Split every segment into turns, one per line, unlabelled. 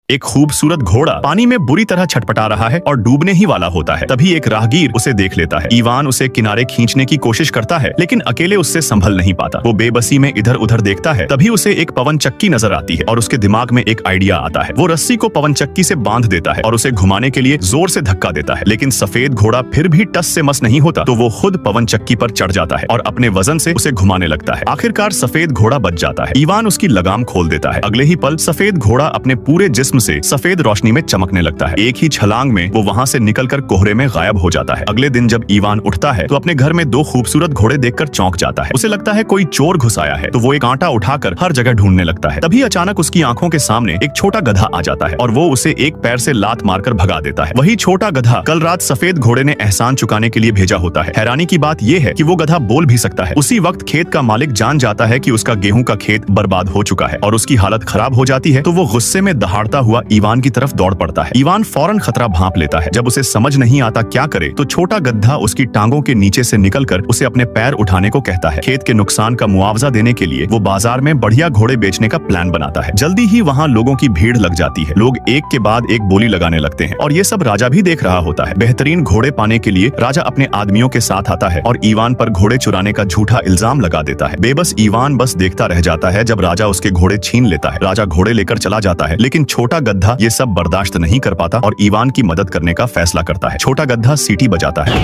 एक खूबसूरत घोड़ा पानी में बुरी तरह छटपटा रहा है और डूबने ही वाला होता है। तभी एक राहगीर उसे देख लेता है। इवान उसे किनारे खींचने की कोशिश करता है, लेकिन अकेले उससे संभल नहीं पाता। वो बेबसी में इधर उधर देखता है। तभी उसे एक पवन चक्की नजर आती है और उसके दिमाग में एक आइडिया आता है। वो रस्सी को पवन चक्की से बांध देता है और उसे घुमाने के लिए जोर से धक्का देता है, लेकिन सफेद घोड़ा फिर भी टस से मस नहीं होता। तो वो खुद पवन चक्की पर चढ़ जाता है और अपने वजन से उसे घुमाने लगता है। आखिरकार सफेद घोड़ा बच जाता है। इवान उसकी लगाम खोल देता है। अगले ही पल सफेद घोड़ा अपने पूरे जिस्म से सफेद रोशनी में चमकने लगता है। एक ही छलांग में वो वहाँ से निकलकर कोहरे में गायब हो जाता है। अगले दिन जब इवान उठता है तो अपने घर में दो खूबसूरत घोड़े देखकर चौंक जाता है। उसे लगता है कोई चोर घुस आया है, तो वो एक कांटा उठाकर हर जगह ढूंढने लगता है। तभी अचानक उसकी आंखों के सामने एक छोटा गधा आ जाता है और वो उसे एक पैर से लात मारकर भगा देता है। वही छोटा गधा कल रात सफेद घोड़े ने एहसान चुकाने के लिए भेजा होता है। हैरानी की बात यह है कि वो गधा बोल भी सकता है। उसी वक्त खेत का मालिक जान जाता है कि उसका गेहूं का खेत बर्बाद हो चुका है और उसकी हालत खराब हो जाती है। तो वो गुस्से में दहाड़ता हुआ इवान की तरफ दौड़ पड़ता है। इवान फौरन खतरा भांप लेता है। जब उसे समझ नहीं आता क्या करे, तो छोटा गधा उसकी टांगों के नीचे से निकलकर उसे अपने पैर उठाने को कहता है। खेत के नुकसान का मुआवजा देने के लिए वो बाजार में बढ़िया घोड़े बेचने का प्लान बनाता है। जल्दी ही वहाँ लोगों की भीड़ लग जाती है। लोग एक के बाद एक बोली लगाने लगते हैं और ये सब राजा भी देख रहा होता है। बेहतरीन घोड़े पाने के लिए राजा अपने आदमियों के साथ आता है और इवान पर घोड़े चुराने का झूठा इल्जाम लगा देता है। बेबस इवान बस देखता रह जाता है जब राजा उसके घोड़े छीन लेता है। राजा घोड़े लेकर चला जाता है, लेकिन छोटा गधा ये सब बर्दाश्त नहीं कर पाता और इवान की मदद करने का फैसला करता है। छोटा गधा सीटी बजाता है।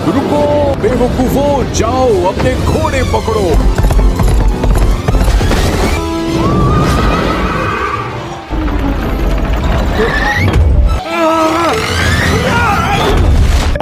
रुको बेवकूफों, जाओ अपने घोड़े पकड़ो।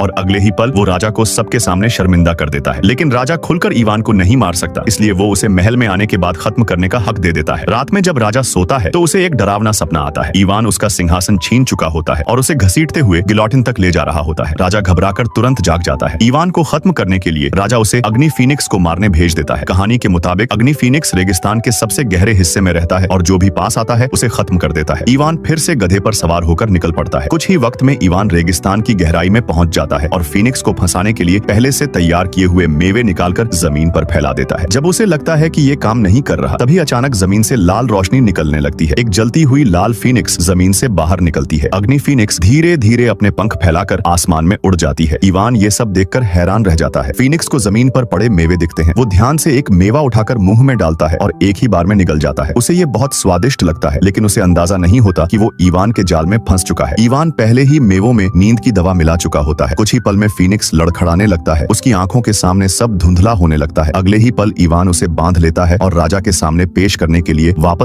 और अगले ही पल वो राजा को सबके सामने शर्मिंदा कर देता है। लेकिन राजा खुलकर इवान को नहीं मार सकता, इसलिए वो उसे महल में आने के बाद खत्म करने का हक दे देता है। रात में जब राजा सोता है तो उसे एक डरावना सपना आता है। इवान उसका सिंहासन छीन चुका होता है और उसे घसीटते हुए गिलोटिन तक ले जा रहा होता है। राजा घबराकर तुरंत जाग जाता है। इवान को खत्म करने के लिए राजा उसे अग्नि फीनिक्स को मारने भेज देता है। कहानी के मुताबिक अग्नि फीनिक्स रेगिस्तान के सबसे गहरे हिस्से में रहता है और जो भी पास आता है उसे खत्म कर देता है। इवान फिर से गधे पर सवार होकर निकल पड़ता है। कुछ ही वक्त में इवान रेगिस्तान की गहराई में पहुंच जाता है और फीनिक्स को फंसाने के लिए पहले से तैयार किए हुए मेवे निकालकर जमीन पर फैला देता है। जब उसे लगता है कि ये काम नहीं कर रहा, तभी अचानक जमीन से लाल रोशनी निकलने लगती है। एक जलती हुई लाल फीनिक्स जमीन से बाहर निकलती है। अग्नि फीनिक्स धीरे धीरे अपने पंख फैलाकर आसमान में उड़ जाती है। इवान ये सब देखकर हैरान रह जाता है। फीनिक्स को जमीन पर पड़े मेवे दिखते हैं। वो ध्यान से एक मेवा उठाकर मुंह में डालता है और एक ही बार में निगल जाता है। उसे ये बहुत स्वादिष्ट लगता है, लेकिन उसे अंदाजा नहीं होता कि वो इवान के जाल में फंस चुका है। इवान पहले ही मेवों में नींद की दवा मिला चुका होता है। कुछ ही पल में फीनिक्स लड़खड़ाने लगता है। उसकी आंखों के सामने सब धुंधला होने लगता है। अगले ही पल इवान उसे बांध लेता है और राजा के सामने पेश करने के लिए वापस